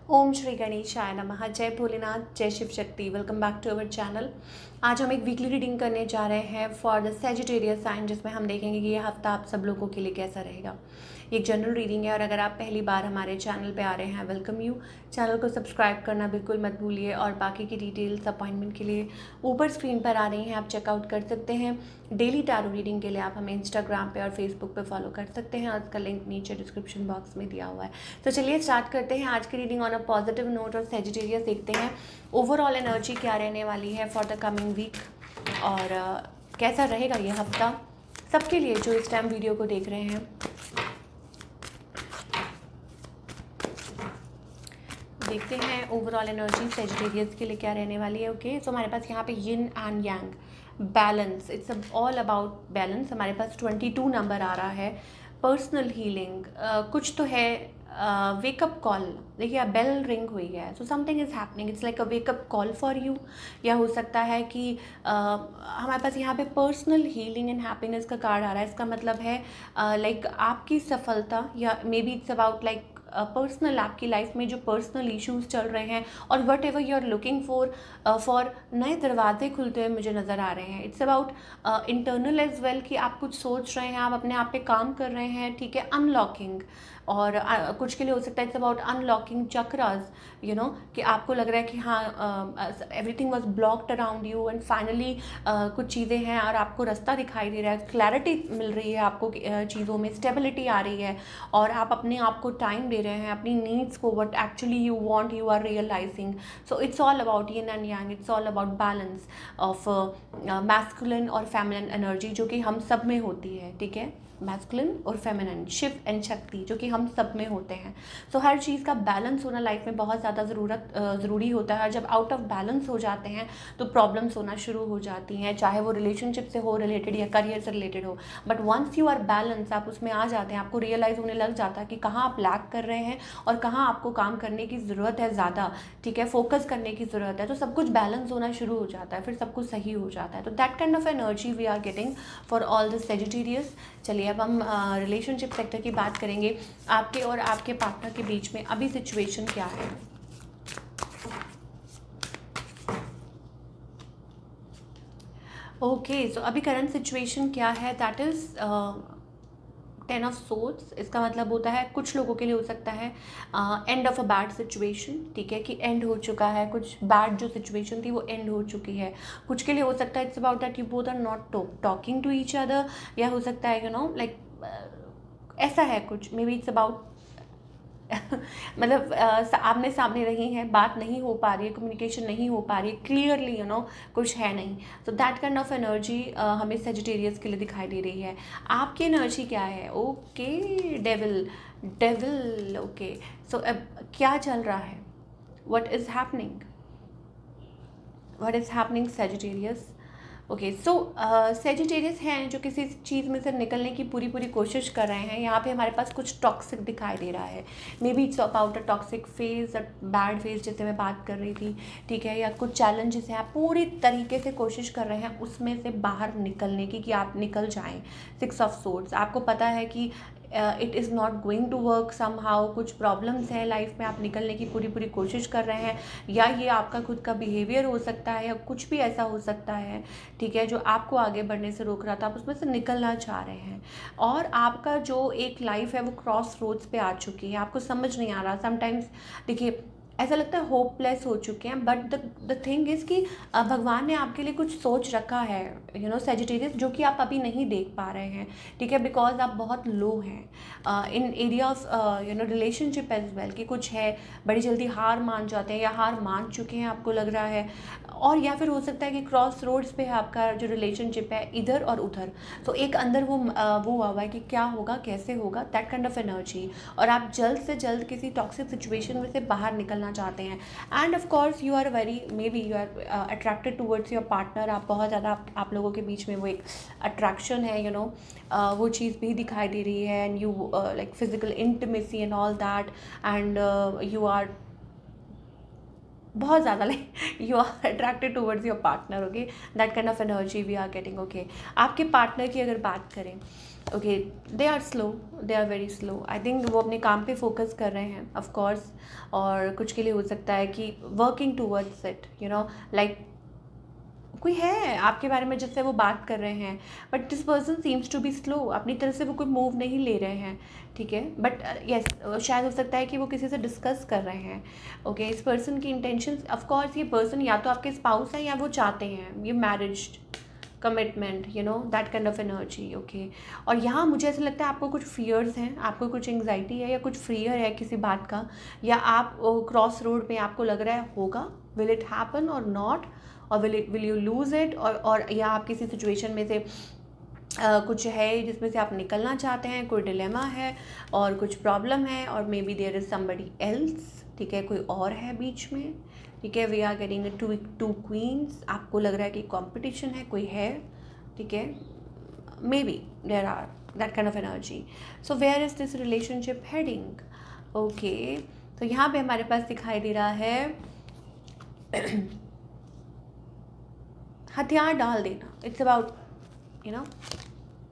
ओम श्री गणेशाय नमः। जय भोलेनाथ, जय Shiv Shakti. Welcome back to our channel. आज हम एक वीकली रीडिंग करने जा रहे हैं फॉर द सेजिटेरियस साइन, जिसमें हम देखेंगे कि ये हफ्ता आप सब लोगों के लिए कैसा रहेगा। ये एक जनरल रीडिंग है और अगर आप पहली बार हमारे चैनल पे आ रहे हैं, वेलकम यू। चैनल को सब्सक्राइब करना बिल्कुल मत भूलिए और बाकी की डिटेल्स अपॉइंटमेंट के लिए ऊपर स्क्रीन पर आ रही हैं, आप चेकआउट कर सकते हैं। डेली टैरो रीडिंग के लिए आप हमें इंस्टाग्राम पे और फेसबुक पे फॉलो कर सकते हैं, उसका लिंक नीचे डिस्क्रिप्शन बॉक्स में दिया हुआ है। तो चलिए स्टार्ट करते हैं आज की reading on a positive note. और सेजिटेरियस देखते हैं ओवरऑल एनर्जी क्या रहने वाली है फॉर द कमिंग वीक और कैसा रहेगा ये हफ्ता सबके लिए जो इस टाइम वीडियो को देख रहे हैं। देखते हैं ओवरऑल एनर्जी सेजिटेरियस के लिए क्या रहने वाली है। ओके, सो हमारे पास यहाँ पे यिन and Yang, balance, it's all about balance. हमारे पास 22 नंबर आ रहा है। पर्सनल हीलिंग कुछ तो है। वेकअप कॉल, देखिए आप बेल रिंग हुई है, so something is happening, it's like a wake up call for you. या हो सकता है कि हमारे पास यहाँ पे पर्सनल हीलिंग एंड हैप्पीनेस का कार्ड आ रहा है। इसका मतलब है लाइक आपकी सफलता, या maybe it's about like personal, आपकी लाइफ में जो पर्सनल इश्यूज चल रहे हैं और whatever you are looking for नए दरवाजे खुलते हुए मुझे नज़र आ रहे हैं। It's about internal as well कि आप कुछ सोच रहे हैं, आप अपने आप पे काम कर रहे हैं, ठीक है, अनलॉकिंग। और कुछ के लिए हो सकता है it's about unlocking chakras, you know, कि आपको लग रहा है कि हाँ everything was blocked around you and finally कुछ चीज़ें हैं और आपको रास्ता दिखाई दे रहा है, क्लैरिटी मिल रही है आपको चीज़ों में, स्टेबिलिटी आ रही है और आप अपने आप को टाइम दे रहे हैं, अपनी नीड्स को, what actually you want you are realising. So it's all about yin and yang, it's all about balance of masculine और फेमिनिन एनर्जी जो कि हम सब में होती है, ठीक है, मैस्कुलिन और फेमिनिन, शिव एंड शक्ति जो कि हम सब में होते हैं। सो हर चीज़ का बैलेंस होना लाइफ में बहुत ज़्यादा ज़रूरी होता है। जब आउट ऑफ बैलेंस हो जाते हैं तो प्रॉब्लम्स होना शुरू हो जाती हैं, चाहे वो रिलेशनशिप से हो रिलेटेड या करियर से रिलेटेड हो। But once you are balance, आप उसमें आ जाते हैं, आपको रियलाइज़ होने लग जाता है कि कहाँ आप लैक कर रहे हैं और कहाँ आपको काम करने की ज़रूरत है ज़्यादा, ठीक है, फोकस करने की ज़रूरत है। तो सब कुछ बैलेंस होना शुरू हो जाता है, फिर सब कुछ सही हो जाता है। तो that kind of energy we are getting for all the Sagittarius. चलिए अब हम रिलेशनशिप सेक्टर की बात करेंगे। आपके और आपके पार्टनर के बीच में अभी सिचुएशन क्या है। ओके, सो अभी करंट सिचुएशन क्या है, दैट इज़ 10 ऑफ सोर्ड्स। इसका मतलब होता है कुछ लोगों के लिए हो सकता है and of a bad situation, ठीक है, कि एंड हो चुका है, कुछ बैड जो सिचुएशन थी वो एंड हो चुकी है। कुछ के लिए हो सकता है it's about that you both are not talking to each other, या हो सकता है यू नो लाइक ऐसा है कुछ, मे बी इट्स अबाउट मतलब आमने सामने रही हैं, बात नहीं हो पा रही है, कम्युनिकेशन नहीं हो पा रही है क्लियरली, यू नो, कुछ है नहीं। तो दैट काइंड ऑफ एनर्जी हमें सेजिटेरियस के लिए दिखाई दे रही है। आपकी एनर्जी क्या है? Okay, devil, devil, okay. So अब क्या चल रहा है, what is happening, what is happening Sagittarius. Okay, so Sagittarius हैं जो किसी चीज़ में से निकलने की पूरी पूरी कोशिश कर रहे हैं। यहाँ पे हमारे पास कुछ टॉक्सिक दिखाई दे रहा है, maybe it's about a toxic phase, a bad phase जैसे मैं बात कर रही थी, ठीक है, या कुछ चैलेंजेस हैं, आप पूरी तरीके से कोशिश कर रहे हैं उसमें से बाहर निकलने की, कि आप निकल जाएं। 6 ऑफ सोर्ड्स, आपको पता है कि it is not going to work somehow, कुछ प्रॉब्लम्स हैं लाइफ में, आप निकलने की पूरी पूरी कोशिश कर रहे हैं, या ये आपका खुद का बिहेवियर हो सकता है, या कुछ भी ऐसा हो सकता है, ठीक है, जो आपको आगे बढ़ने से रोक रहा था, आप उसमें से निकलना चाह रहे हैं। और आपका जो एक लाइफ है वो क्रॉस रोड्स पे आ चुकी है, आपको समझ नहीं आ रहा। समटाइम्स देखिए ऐसा लगता है होपलेस हो चुके हैं, बट द थिंग इज़ कि भगवान ने आपके लिए कुछ सोच रखा है, यू नो सेजिटेरियस, जो कि आप अभी नहीं देख पा रहे हैं, ठीक है, बिकॉज आप बहुत लो हैं in area of you know relationship as well, कि कुछ है बड़ी जल्दी हार मान जाते हैं या हार मान चुके हैं, आपको लग रहा है। और या फिर हो सकता है कि क्रॉस रोड्स पे है आपका जो रिलेशनशिप है, इधर और उधर। तो एक अंदर वो हुआ हुआ है कि क्या होगा, कैसे होगा, दैट काइंड ऑफ एनर्जी। और आप जल्द से जल्द किसी टॉक्सिक सिचुएशन में से बाहर निकलना चाहते हैं। And of course you are very, maybe you are attracted towards your partner. आप बहुत ज़्यादा आप लोगों के बीच में वो एक अट्रैक्शन है, यू नो, वो चीज़ भी दिखाई दे रही है। And you like physical intimacy and all that, and you are बहुत ज़्यादा like you are attracted towards your partner. Okay, that kind of energy we are getting. Okay, आपके पार्टनर की अगर बात करें, okay, they are slow, they are very slow. I think वो अपने काम पे फोकस कर रहे हैं ऑफ कोर्स, और कुछ के लिए हो सकता है कि working towards it, you know, like कोई है आपके बारे में जिससे वो बात कर रहे हैं, but this person seems to be slow, अपनी तरफ से वो कोई मूव नहीं ले रहे हैं, ठीक है। बट यस, शायद हो सकता है कि वो किसी से डिस्कस कर रहे हैं। ओके, इस पर्सन की इंटेंशंस, ऑफ कोर्स ये पर्सन या तो आपके स्पाउस है या वो चाहते हैं ये marriage commitment, you know, that kind of energy. Okay, और यहाँ मुझे ऐसा लगता है आपको कुछ फियर्स हैं, आपको कुछ एंग्जाइटी है या कुछ फियर है किसी बात का, या आप क्रॉस रोड पे आपको लग रहा है होगा, विल इट हैपन और नॉट, और विल यू लूज़ इट, और या आप किसी सिचुएशन में से कुछ है जिसमें से आप निकलना चाहते हैं, कोई डिलेमा है और कुछ प्रॉब्लम है, और maybe there is somebody else, ठीक है, कोई और है बीच में, ठीक है। We are getting to queens, आपको लग रहा है कि कंपटीशन है, कोई है, ठीक है, maybe there are that kind of energy. So where is this relationship heading? Okay, तो यहाँ पे हमारे पास दिखाई दे रहा है हथियार डाल देना, इट्स अबाउट, यू नो,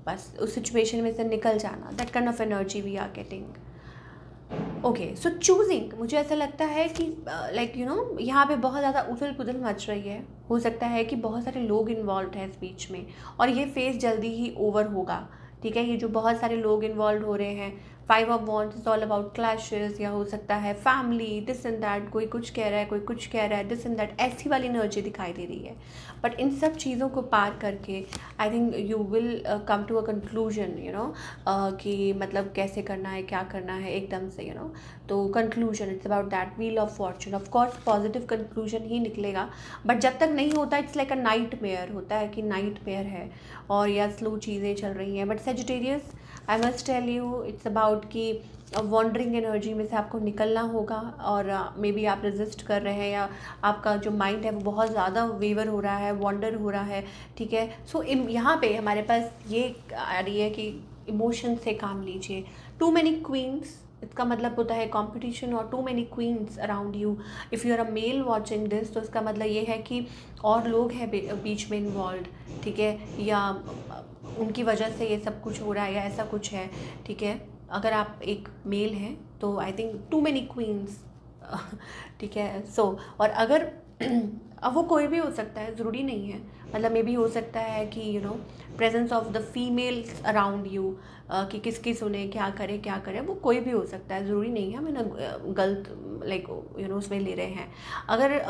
बस उस सिचुएशन में से निकल जाना, that kind of energy we are getting. Okay, so choosing, मुझे ऐसा लगता है कि लाइक यू नो, यहाँ पे बहुत ज़्यादा उथल पुथल मच रही है, हो सकता है कि बहुत सारे लोग इन्वॉल्व हैं इस बीच में, और ये फेज जल्दी ही ओवर होगा, ठीक है। ये जो बहुत सारे लोग इन्वॉल्व हो रहे हैं, 5 of wands is all about clashes, या हो सकता है फैमिली, दिस एंड दैट, कोई कुछ कह रहा है, कोई कुछ कह रहा है, दिस एंड दैट, ऐसी वाली एनर्जी दिखाई दे रही है। बट इन सब चीज़ों को पार करके I think you will come to a conclusion, you know, कि मतलब कैसे करना है, क्या करना है एकदम से, यू नो। तो conclusion, it's about that wheel of fortune, of course positive conclusion ही निकलेगा, बट जब तक नहीं होता it's like a nightmare, होता है कि नाइट मेयर है और या स्लो चीज़ें चल रही हैं। But Sagittarius, I must tell you, it's about कि वॉन्डरिंग एनर्जी में से आपको निकलना होगा, और मे बी आप रेजिस्ट कर रहे हैं, या आपका जो माइंड है वो बहुत ज़्यादा वेवर हो रहा है, वॉन्डर हो रहा है, ठीक है। सो यहाँ पे हमारे पास ये आ रही है कि इमोशन से काम लीजिए। टू मैनी क्वींस, इसका मतलब होता है कंपटीशन, और too many queens around you, if you are a male watching this, तो इसका मतलब ये है कि और लोग हैं बीच में इन्वॉल्व, ठीक है, या उनकी वजह से ये सब कुछ हो रहा है, या ऐसा कुछ है, ठीक है। अगर आप एक मेल हैं तो I think too many queens, ठीक है। सो और अगर अब वो कोई भी हो सकता है, ज़रूरी नहीं है, मतलब मे बी हो सकता है कि you know presence of the females around you, कि किसकी सुने, क्या करे, वो कोई भी हो सकता है, ज़रूरी नहीं है हमें ना गलत लाइक यू नो उसमें ले रहे हैं। अगर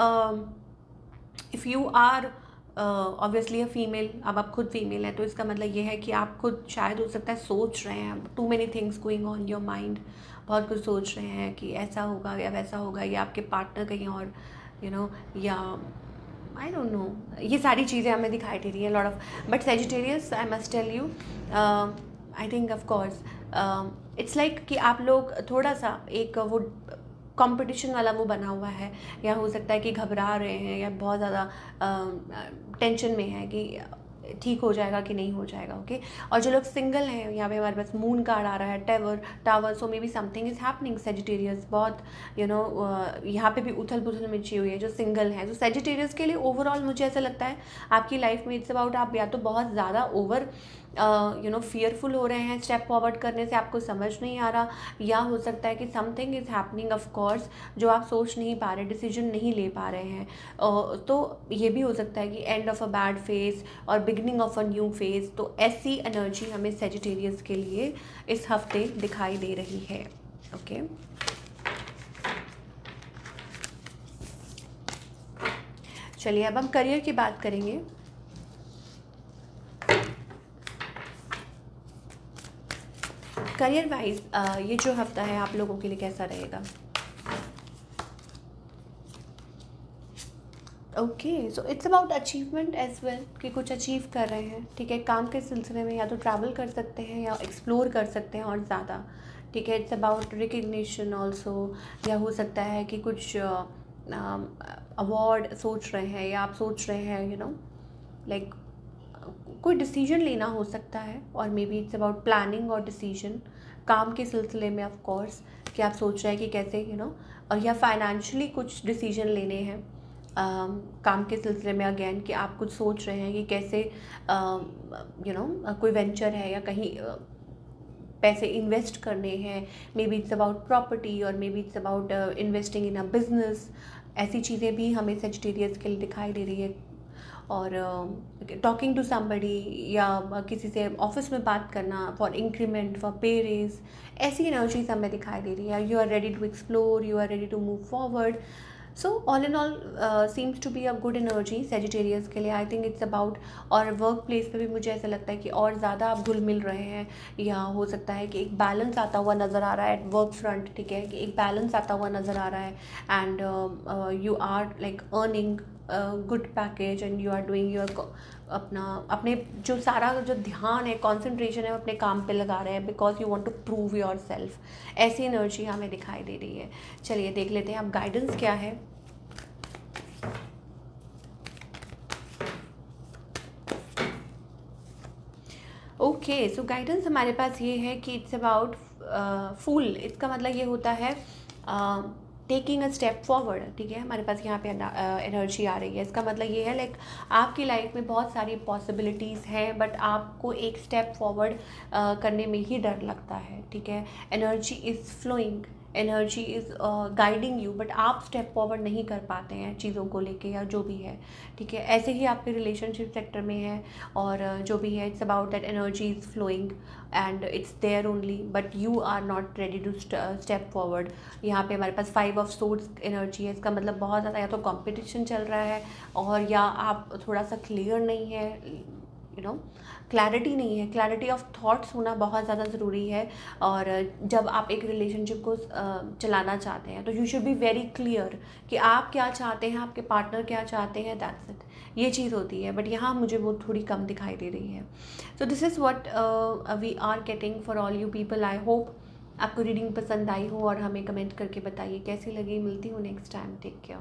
if you are obviously a female, अब आप खुद फीमेल हैं, तो इसका मतलब ये है कि आप खुद शायद हो सकता है सोच रहे हैं, too many things going on your mind, बहुत कुछ सोच रहे हैं कि ऐसा होगा या वैसा होगा, या आपके पार्टनर कहीं और, यू नो, या आई डोंट नो, ये सारी चीज़ें हमें दिखाई दे रही हैं lot of. But Sagittarius, I must tell you, I think of course it's like कि आप लोग थोड़ा सा एक वो कंपटीशन वाला वो बना हुआ है, या हो सकता है कि घबरा रहे हैं, या बहुत ज़्यादा टेंशन में है कि ठीक हो जाएगा कि नहीं हो जाएगा। ओके, और जो लोग सिंगल हैं, यहाँ पे हमारे पास मून कार्ड आ रहा है, tower, so may be something is happening Sagittarius, बहुत यू नो यहाँ पे भी उथल पुथल मची हुई है जो सिंगल हैं। तो सेजिटेरियस के लिए ओवरऑल मुझे ऐसा लगता है आपकी लाइफ में इट्स अबाउट, आप या तो बहुत ज़्यादा ओवर यू नो फियरफुल हो रहे हैं, स्टेप फॉरवर्ड करने से आपको समझ नहीं आ रहा, या हो सकता है कि something is happening of course जो आप सोच नहीं पा रहे, डिसीजन नहीं ले पा रहे हैं। तो ये भी हो सकता है कि end of a bad phase और beginning of a new phase. तो ऐसी एनर्जी हमें सेजिटेरियस के लिए इस हफ्ते दिखाई दे रही है। ओके, चलिए अब हम करियर की बात करेंगे। करियर वाइज ये जो हफ्ता है आप लोगों के लिए कैसा रहेगा? Okay, so it's about achievement as well, कि कुछ अचीव कर रहे हैं, ठीक है। काम के सिलसिले में या तो ट्रैवल कर सकते हैं या एक्सप्लोर कर सकते हैं और ज़्यादा, ठीक है। इट्स अबाउट रिकग्निशन ऑल्सो, या हो सकता है कि कुछ अवार्ड सोच रहे हैं, या आप सोच रहे हैं यू नो लाइक कोई डिसीजन लेना हो सकता है, और maybe it's about planning और डिसीजन काम के सिलसिले में ऑफ कोर्स, कि आप सोच रहे हैं कि कैसे यू नो, और या फाइनेंशियली कुछ डिसीजन लेने हैं काम के सिलसिले में, अगेन कि आप कुछ सोच रहे हैं कि कैसे यू नो कोई वेंचर है या कहीं पैसे इन्वेस्ट करने हैं, maybe it's about property और maybe it's about investing in a business, ऐसी चीज़ें भी हमें सेजिटेरियस के लिए दिखाई दे रही है। और टॉकिंग टू समबडी या किसी से ऑफिस में बात करना for increment, for pay raise, ऐसी एनर्जीज हमें दिखाई दे रही है। You are ready to explore, you are ready to move forward. So all in all seems to be a good energy Sagittarius के लिए। आई थिंक इट्स अबाउट, और workplace पे भी मुझे ऐसा लगता है कि और ज़्यादा आप घुल मिल रहे हैं, या हो सकता है कि एक बैलेंस आता हुआ नज़र आ रहा है एट वर्क फ्रंट, ठीक है, कि एक बैलेंस आता हुआ नज़र आ रहा है। And you are like earning good package and you are doing your अपने जो सारा जो ध्यान है, कॉन्सेंट्रेशन है, अपने काम पे लगा रहे हैं because you want to prove yourself. ऐसी एनर्जी हमें दिखाई दे रही है। चलिए देख लेते हैं अब गाइडेंस क्या है। ओके, सो गाइडेंस हमारे पास ये है कि इट्स अबाउट फूल। इसका मतलब ये होता है टेकिंग अ स्टेप फॉरवर्ड, ठीक है। हमारे पास यहाँ पे एनर्जी आ रही है। इसका मतलब ये है लाइक आपकी लाइफ में बहुत सारी पॉसिबिलिटीज़ हैं, बट आपको एक स्टेप फॉरवर्ड करने में ही डर लगता है, ठीक है। Energy is flowing, energy is guiding you, but आप स्टेप फॉरवर्ड नहीं कर पाते हैं चीज़ों को लेके या जो भी है, ठीक है। ऐसे ही आपके रिलेशनशिप सेक्टर में है, और जो भी है it's about that energy is flowing and it's there only, but you are not ready to step forward. यहाँ पे हमारे पास 5 ऑफ सोर्ड्स एनर्जी है। इसका मतलब बहुत ज़्यादा या तो कंपटीशन चल रहा है, और या आप थोड़ा सा क्लियर नहीं है, यू नो, क्लैरिटी नहीं है। क्लैरिटी ऑफ थॉट्स होना बहुत ज़्यादा ज़रूरी है। और जब आप एक रिलेशनशिप को चलाना चाहते हैं तो you should be very clear कि आप क्या चाहते हैं, आपके पार्टनर क्या चाहते हैं, दैट्स इट, ये चीज़ होती है। बट यहाँ मुझे वो थोड़ी कम दिखाई दे रही है। So this is what we are getting for all you people. I hope आपको रीडिंग पसंद आई हो, और हमें कमेंट करके बताइए कैसी लगी। मिलती हूँ नेक्स्ट टाइम। Take care.